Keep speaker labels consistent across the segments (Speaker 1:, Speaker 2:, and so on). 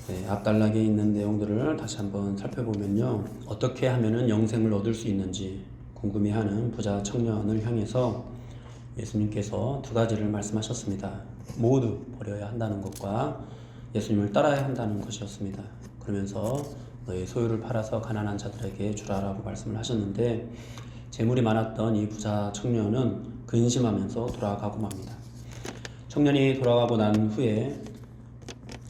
Speaker 1: 네, 앞단락에 있는 내용들을 다시 한번 살펴보면요. 어떻게 하면은 영생을 얻을 수 있는지 궁금해하는 부자 청년을 향해서 예수님께서 두 가지를 말씀하셨습니다. 모두 버려야 한다는 것과 예수님을 따라야 한다는 것이었습니다. 그러면서 너의 소유를 팔아서 가난한 자들에게 주라라고 말씀을 하셨는데, 재물이 많았던 이 부자 청년은 근심하면서 돌아가고 맙니다. 청년이 돌아가고 난 후에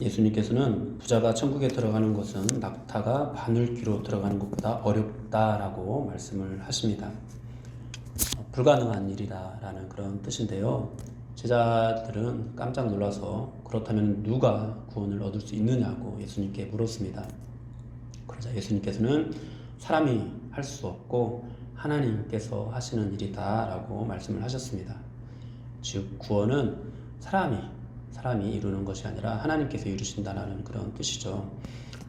Speaker 1: 예수님께서는 부자가 천국에 들어가는 것은 낙타가 바늘귀로 들어가는 것보다 어렵다라고 말씀을 하십니다. 불가능한 일이다라는 그런 뜻인데요. 제자들은 깜짝 놀라서 그렇다면 누가 구원을 얻을 수 있느냐고 예수님께 물었습니다. 그러자 예수님께서는 사람이 할 수 없고 하나님께서 하시는 일이다라고 말씀을 하셨습니다. 즉 구원은 사람이 이루는 것이 아니라 하나님께서 이루신다는 그런 뜻이죠.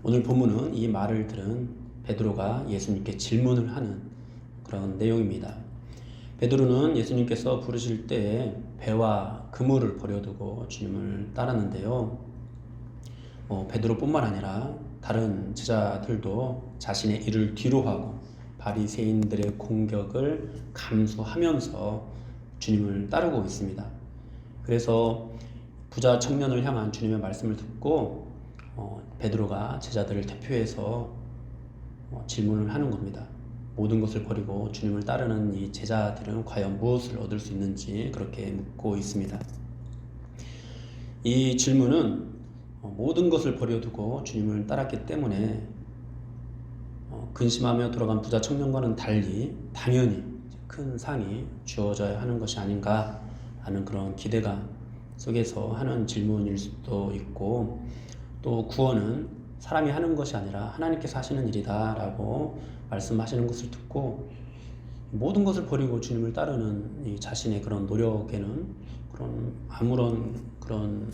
Speaker 1: 오늘 본문은 이 말을 들은 베드로가 예수님께 질문을 하는 그런 내용입니다. 베드로는 예수님께서 부르실 때 배와 그물을 버려두고 주님을 따랐는데요. 베드로뿐만 아니라 다른 제자들도 자신의 일을 뒤로하고 바리새인들의 공격을 감수하면서 주님을 따르고 있습니다. 그래서 부자 청년을 향한 주님의 말씀을 듣고 베드로가 제자들을 대표해서 질문을 하는 겁니다. 모든 것을 버리고 주님을 따르는 이 제자들은 과연 무엇을 얻을 수 있는지 그렇게 묻고 있습니다. 이 질문은 모든 것을 버려두고 주님을 따랐기 때문에 근심하며 돌아간 부자 청년과는 달리 당연히 큰 상이 주어져야 하는 것이 아닌가 하는 그런 기대감 속에서 하는 질문일 수도 있고, 또 구원은 사람이 하는 것이 아니라 하나님께서 하시는 일이다 라고 말씀하시는 것을 듣고 모든 것을 버리고 주님을 따르는 이 자신의 그런 노력에는 아무런 그런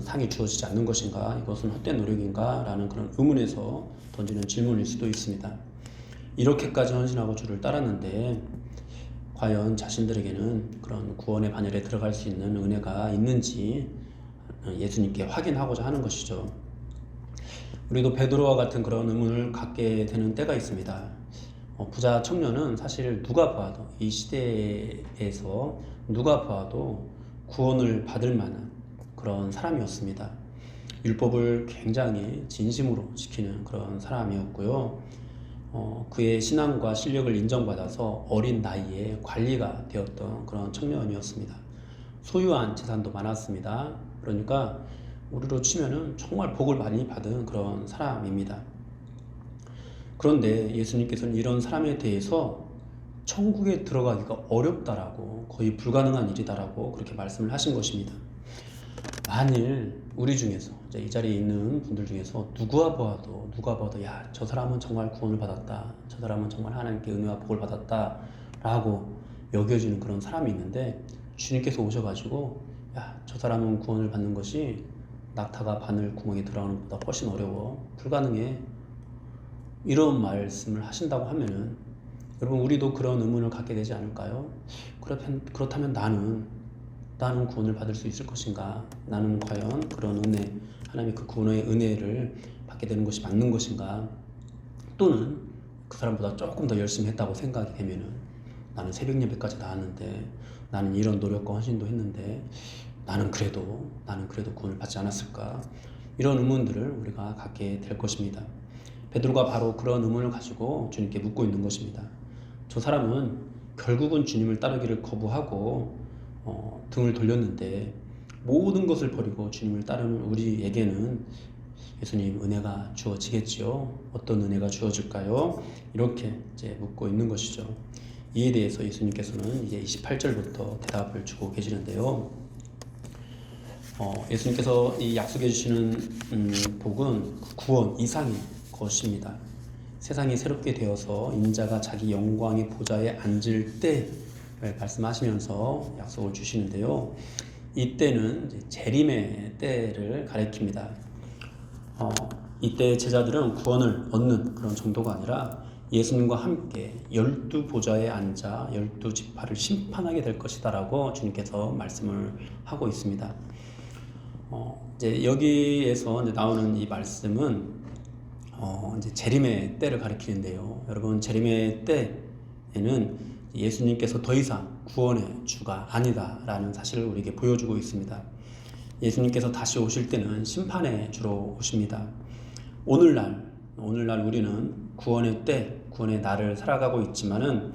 Speaker 1: 상이 주어지지 않는 것인가, 이것은 헛된 노력인가 라는 그런 의문에서 던지는 질문일 수도 있습니다. 이렇게까지 헌신하고 주를 따랐는데 과연 자신들에게는 그런 구원의 반열에 들어갈 수 있는 은혜가 있는지 예수님께 확인하고자 하는 것이죠. 우리도 베드로와 같은 그런 의문을 갖게 되는 때가 있습니다. 부자 청년은 사실 누가 봐도 이 시대에서 누가 봐도 구원을 받을 만한 그런 사람이었습니다. 율법을 굉장히 진심으로 지키는 그런 사람이었고요. 그의 신앙과 실력을 인정받아서 어린 나이에 관리가 되었던 그런 청년이었습니다. 소유한 재산도 많았습니다. 그러니까 우리로 치면은 정말 복을 많이 받은 그런 사람입니다. 그런데 예수님께서는 이런 사람에 대해서 천국에 들어가기가 어렵다라고, 거의 불가능한 일이다라고 그렇게 말씀을 하신 것입니다. 만일 우리 중에서 이 자리에 있는 분들 중에서 누가 봐도 야, 저 사람은 정말 구원을 받았다, 저 사람은 정말 하나님께 은혜와 복을 받았다 라고 여겨지는 그런 사람이 있는데, 주님께서 오셔가지고 야, 저 사람은 구원을 받는 것이 낙타가 바늘 구멍에 들어가는 것보다 훨씬 어려워, 불가능해, 이런 말씀을 하신다고 하면은 여러분, 우리도 그런 의문을 갖게 되지 않을까요? 그렇다면 나는 구원을 받을 수 있을 것인가? 나는 과연 그런 은혜, 하나님의 그 구원의 은혜를 받게 되는 것이 맞는 것인가? 또는 그 사람보다 조금 더 열심히 했다고 생각이 되면은 나는 새벽 예배까지 나왔는데, 나는 이런 노력과 헌신도 했는데 나는 그래도 구원을 받지 않았을까? 이런 의문들을 우리가 갖게 될 것입니다. 베드로가 바로 그런 의문을 가지고 주님께 묻고 있는 것입니다. 저 사람은 결국은 주님을 따르기를 거부하고 등을 돌렸는데 모든 것을 버리고 주님을 따르는 우리에게는 예수님 은혜가 주어지겠지요? 어떤 은혜가 주어질까요? 이렇게 이제 묻고 있는 것이죠. 이에 대해서 예수님께서는 이제 28절부터 대답을 주고 계시는데요. 예수님께서 이 약속해 주시는 복은 구원 이상의 것입니다. 세상이 새롭게 되어서 인자가 자기 영광의 보좌에 앉을 때 말씀하시면서 약속을 주시는데요. 이 때는 이제 재림의 때를 가리킵니다. 이때 제자들은 구원을 얻는 그런 정도가 아니라 예수님과 함께 12보좌에 앉아 12지파를 심판하게 될 것이다 라고 주님께서 말씀을 하고 있습니다. 이제 여기에서 이제 나오는 이 말씀은 이제 재림의 때를 가리키는데요. 여러분, 재림의 때에는 예수님께서 더 이상 구원의 주가 아니다라는 사실을 우리에게 보여주고 있습니다. 예수님께서 다시 오실 때는 심판의 주로 오십니다. 오늘날 우리는 구원의 때, 구원의 날을 살아가고 있지만은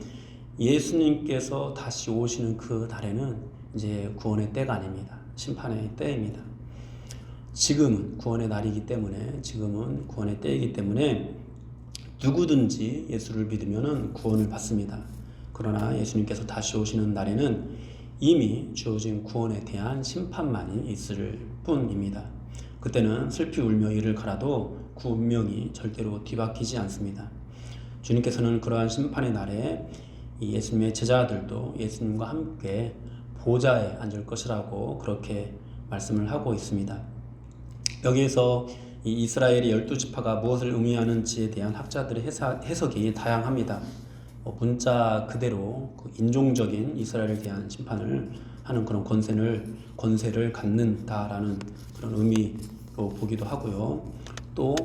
Speaker 1: 예수님께서 다시 오시는 그 날에는 이제 구원의 때가 아닙니다. 심판의 때입니다. 지금은 구원의 날이기 때문에, 지금은 구원의 때이기 때문에 누구든지 예수를 믿으면 구원을 받습니다. 그러나 예수님께서 다시 오시는 날에는 이미 주어진 구원에 대한 심판만이 있을 뿐입니다. 그때는 슬피 울며 이를 갈아도 그 운명이 절대로 뒤바뀌지 않습니다. 주님께서는 그러한 심판의 날에 예수님의 제자들도 예수님과 함께 보좌에 앉을 것이라고 그렇게 말씀을 하고 있습니다. 여기에서 이 이스라엘의 12지파가 무엇을 의미하는지에 대한 학자들의 해석이 다양합니다. 문자 그대로 그 인종적인 이스라엘에 대한 심판을 하는 그런 권세를 갖는다라는 그런 의미로 보기도 하고요. 또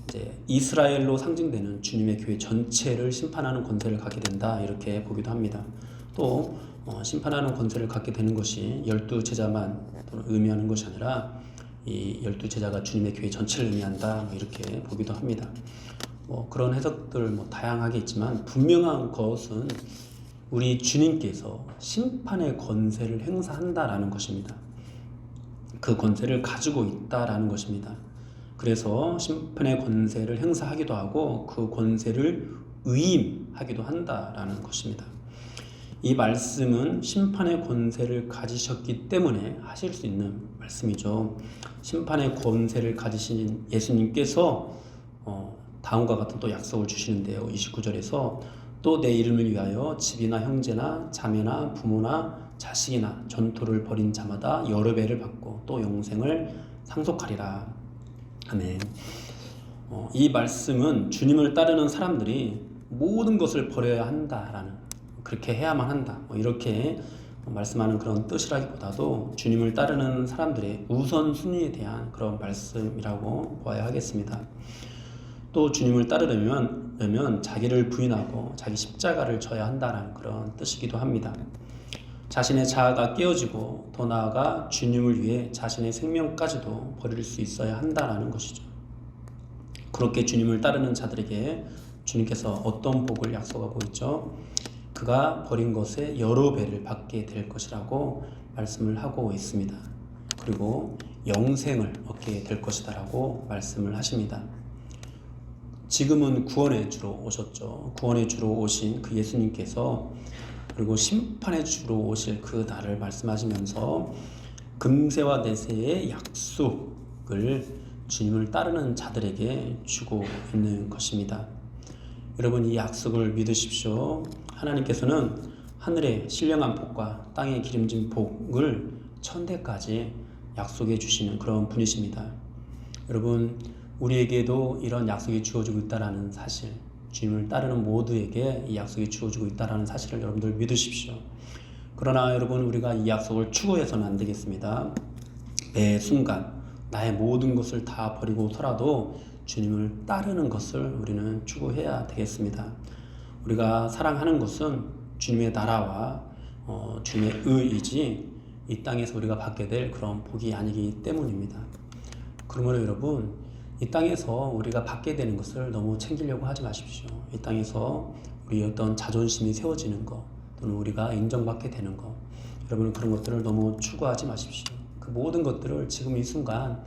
Speaker 1: 이제 이스라엘로 상징되는 주님의 교회 전체를 심판하는 권세를 갖게 된다, 이렇게 보기도 합니다. 또 심판하는 권세를 갖게 되는 것이 12제자만 의미하는 것이 아니라 이 12제자가 주님의 교회 전체를 의미한다, 이렇게 보기도 합니다. 그런 해석들 다양하게 있지만 분명한 것은 우리 주님께서 심판의 권세를 행사한다라는 것입니다. 그 권세를 가지고 있다라는 것입니다. 그래서 심판의 권세를 행사하기도 하고 그 권세를 위임하기도 한다라는 것입니다. 이 말씀은 심판의 권세를 가지셨기 때문에 하실 수 있는 말씀이죠. 심판의 권세를 가지신 예수님께서 다음과 같은 또 약속을 주시는데요. 29절에서 또 내 이름을 위하여 집이나 형제나 자매나 부모나 자식이나 전토를 벌인 자마다 여러 배를 받고 또 영생을 상속하리라. 아멘. 이 말씀은 주님을 따르는 사람들이 모든 것을 버려야 한다라는, 그렇게 해야만 한다, 이렇게 말씀하는 그런 뜻이라기보다도 주님을 따르는 사람들의 우선순위에 대한 그런 말씀이라고 보아야 하겠습니다. 또 주님을 따르려면 자기를 부인하고 자기 십자가를 져야 한다는 그런 뜻이기도 합니다. 자신의 자아가 깨어지고 더 나아가 주님을 위해 자신의 생명까지도 버릴 수 있어야 한다는 것이죠. 그렇게 주님을 따르는 자들에게 주님께서 어떤 복을 약속하고 있죠? 그가 버린 것에 여러 배를 받게 될 것이라고 말씀을 하고 있습니다. 그리고 영생을 얻게 될 것이다라고 말씀을 하십니다. 지금은 구원의 주로 오셨죠. 구원의 주로 오신 그 예수님께서 그리고 심판의 주로 오실 그 날을 말씀하시면서 금세와 내세의 약속을 주님을 따르는 자들에게 주고 있는 것입니다. 여러분, 이 약속을 믿으십시오. 하나님께서는 하늘의 신령한 복과 땅의 기름진 복을 천대까지 약속해 주시는 그런 분이십니다. 여러분, 우리에게도 이런 약속이 주어지고 있다는 사실, 주님을 따르는 모두에게 이 약속이 주어지고 있다는 사실을 여러분들 믿으십시오. 그러나 여러분, 우리가 이 약속을 추구해서는 안 되겠습니다. 매 순간 나의 모든 것을 다 버리고서라도 주님을 따르는 것을 우리는 추구해야 되겠습니다. 우리가 사랑하는 것은 주님의 나라와 주님의 의이지 이 땅에서 우리가 받게 될 그런 복이 아니기 때문입니다. 그러므로 여러분, 이 땅에서 우리가 받게 되는 것을 너무 챙기려고 하지 마십시오. 이 땅에서 우리 어떤 자존심이 세워지는 것, 또는 우리가 인정받게 되는 것, 여러분 그런 것들을 너무 추구하지 마십시오. 그 모든 것들을 지금 이 순간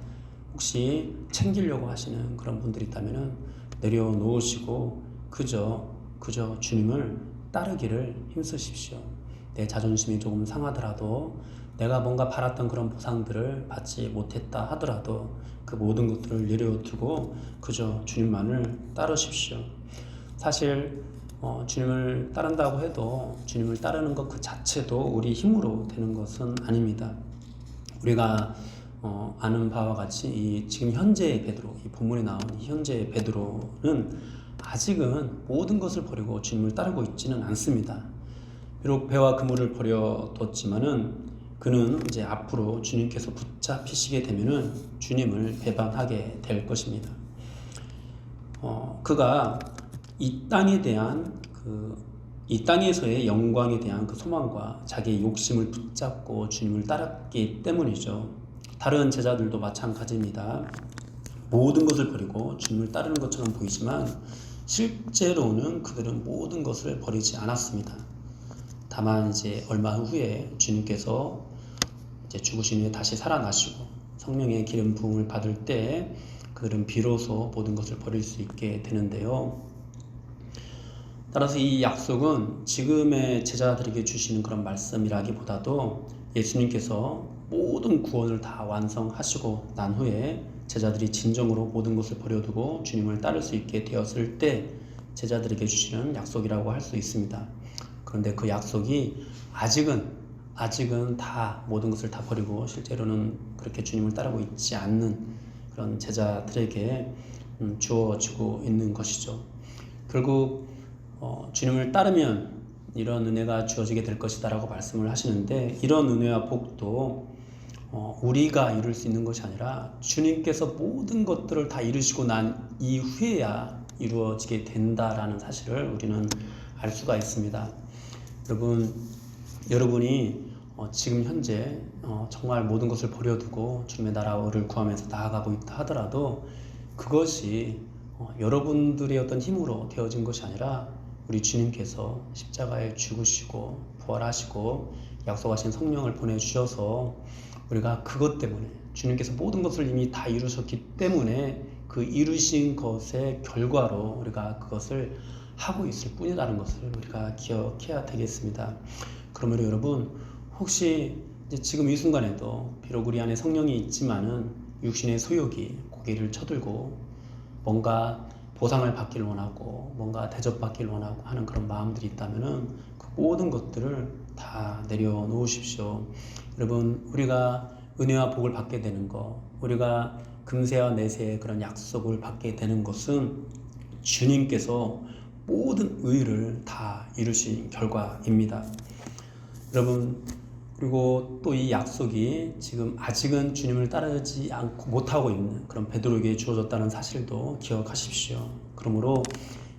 Speaker 1: 혹시 챙기려고 하시는 그런 분들이 있다면 내려놓으시고 그저 주님을 따르기를 힘쓰십시오. 내 자존심이 조금 상하더라도, 내가 뭔가 바랐던 그런 보상들을 받지 못했다 하더라도 그 모든 것들을 내려두고 그저 주님만을 따르십시오. 사실 주님을 따른다고 해도 주님을 따르는 것 그 자체도 우리 힘으로 되는 것은 아닙니다. 우리가 아는 바와 같이 이 지금 현재의 베드로, 이 본문에 나온 현재의 베드로는 아직은 모든 것을 버리고 주님을 따르고 있지는 않습니다. 비록 배와 그물을 버려뒀지만은 그는 이제 앞으로 주님께서 붙잡히시게 되면은 주님을 배반하게 될 것입니다. 그가 이 땅에 대한 이 땅에서의 영광에 대한 그 소망과 자기의 욕심을 붙잡고 주님을 따랐기 때문이죠. 다른 제자들도 마찬가지입니다. 모든 것을 버리고 주님을 따르는 것처럼 보이지만 실제로는 그들은 모든 것을 버리지 않았습니다. 다만 이제 얼마 후에 주님께서 이제 죽으신 후에 다시 살아나시고 성령의 기름 부음을 받을 때 그들은 비로소 모든 것을 버릴 수 있게 되는데요. 따라서 이 약속은 지금의 제자들에게 주시는 그런 말씀이라기보다도 예수님께서 모든 구원을 다 완성하시고 난 후에 제자들이 진정으로 모든 것을 버려두고 주님을 따를 수 있게 되었을 때 제자들에게 주시는 약속이라고 할 수 있습니다. 그런데 그 약속이 아직은 다 모든 것을 다 버리고 실제로는 그렇게 주님을 따르고 있지 않는 그런 제자들에게 주어지고 있는 것이죠. 결국 주님을 따르면 이런 은혜가 주어지게 될 것이다 라고 말씀을 하시는데, 이런 은혜와 복도 우리가 이룰 수 있는 것이 아니라 주님께서 모든 것들을 다 이루시고 난 이후에야 이루어지게 된다라는 사실을 우리는 알 수가 있습니다. 여러분이 지금 현재 정말 모든 것을 버려두고 주님의 나라를 구하면서 나아가고 있다 하더라도 그것이 여러분들의 어떤 힘으로 되어진 것이 아니라 우리 주님께서 십자가에 죽으시고 부활하시고 약속하신 성령을 보내주셔서 우리가 그것 때문에 주님께서 모든 것을 이미 다 이루셨기 때문에 그 이루신 것의 결과로 우리가 그것을 하고 있을 뿐이라는 것을 우리가 기억해야 되겠습니다. 그러므로 여러분, 혹시 이제 지금 이 순간에도 비록 우리 안에 성령이 있지만은 육신의 소욕이 고개를 쳐들고 뭔가 보상을 받기를 원하고 뭔가 대접받기를 원하고 하는 그런 마음들이 있다면은 그 모든 것들을 다 내려놓으십시오. 여러분, 우리가 은혜와 복을 받게 되는 것, 우리가 금세와 내세의 그런 약속을 받게 되는 것은 주님께서 모든 의를 다 이루신 결과입니다. 여러분, 그리고 또 이 약속이 지금 아직은 주님을 따르지 않고 못하고 있는 그런 베드로에게 주어졌다는 사실도 기억하십시오. 그러므로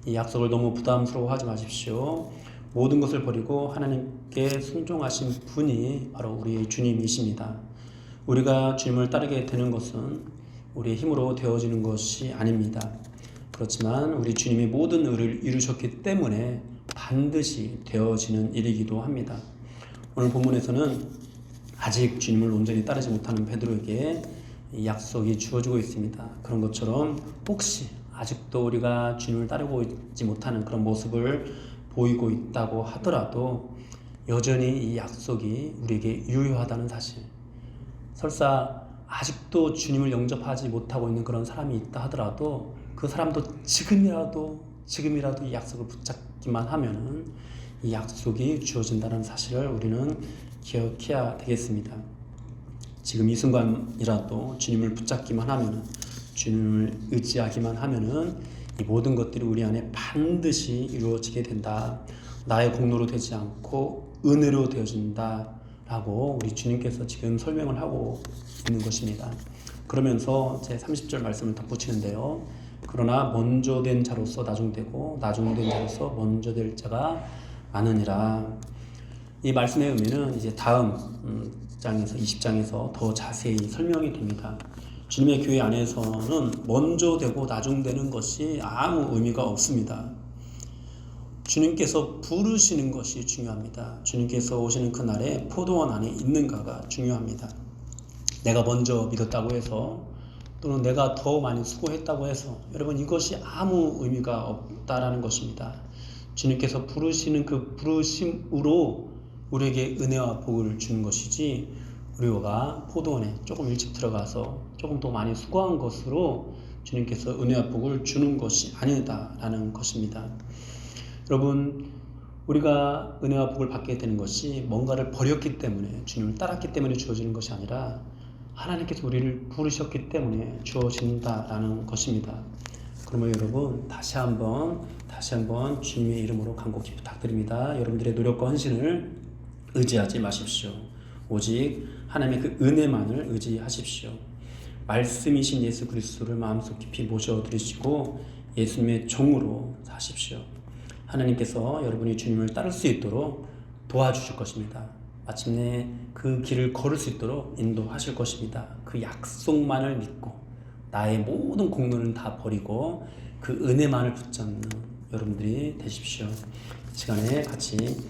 Speaker 1: 이 약속을 너무 부담스러워하지 마십시오. 모든 것을 버리고 하나님께 순종하신 분이 바로 우리의 주님이십니다. 우리가 주님을 따르게 되는 것은 우리의 힘으로 되어지는 것이 아닙니다. 그렇지만 우리 주님이 모든 의를 이루셨기 때문에 반드시 되어지는 일이기도 합니다. 오늘 본문에서는 아직 주님을 온전히 따르지 못하는 베드로에게 약속이 주어지고 있습니다. 그런 것처럼 혹시 아직도 우리가 주님을 따르고 있지 못하는 그런 모습을 보이고 있다고 하더라도 여전히 이 약속이 우리에게 유효하다는 사실, 설사 아직도 주님을 영접하지 못하고 있는 그런 사람이 있다 하더라도 그 사람도 지금이라도 이 약속을 붙잡기만 하면은 이 약속이 주어진다는 사실을 우리는 기억해야 되겠습니다. 지금 이 순간이라도 주님을 붙잡기만 하면은, 주님을 의지하기만 하면은 이 모든 것들이 우리 안에 반드시 이루어지게 된다. 나의 공로로 되지 않고 은혜로 되어진다 라고 우리 주님께서 지금 설명을 하고 있는 것입니다. 그러면서 제 30절 말씀을 덧붙이는데요. 그러나 먼저 된 자로서 나중되고 나중된 자로서 먼저 될 자가 많으니라. 이 말씀의 의미는 이제 다음 장에서 20장에서 더 자세히 설명이 됩니다. 주님의 교회 안에서는 먼저 되고 나중되는 것이 아무 의미가 없습니다. 주님께서 부르시는 것이 중요합니다. 주님께서 오시는 그날에 포도원 안에 있는가가 중요합니다. 내가 먼저 믿었다고 해서 또는 내가 더 많이 수고했다고 해서 여러분 이것이 아무 의미가 없다라는 것입니다. 주님께서 부르시는 그 부르심으로 우리에게 은혜와 복을 주는 것이지 우리가 포도원에 조금 일찍 들어가서 조금 더 많이 수고한 것으로 주님께서 은혜와 복을 주는 것이 아니다라는 것입니다. 여러분, 우리가 은혜와 복을 받게 되는 것이 뭔가를 버렸기 때문에, 주님을 따랐기 때문에 주어지는 것이 아니라 하나님께서 우리를 부르셨기 때문에 주어진다라는 것입니다. 그러면 여러분, 다시 한번 주님의 이름으로 간곡히 부탁드립니다. 여러분들의 노력과 헌신을 의지하지 마십시오. 오직 하나님의 그 은혜만을 의지하십시오. 말씀이신 예수 그리스도를 마음속 깊이 모셔드리시고 예수님의 종으로 사십시오. 하나님께서 여러분이 주님을 따를 수 있도록 도와주실 것입니다. 마침내 그 길을 걸을 수 있도록 인도하실 것입니다. 그 약속만을 믿고 나의 모든 공로는 다 버리고 그 은혜만을 붙잡는 여러분들이 되십시오. 시간에 같이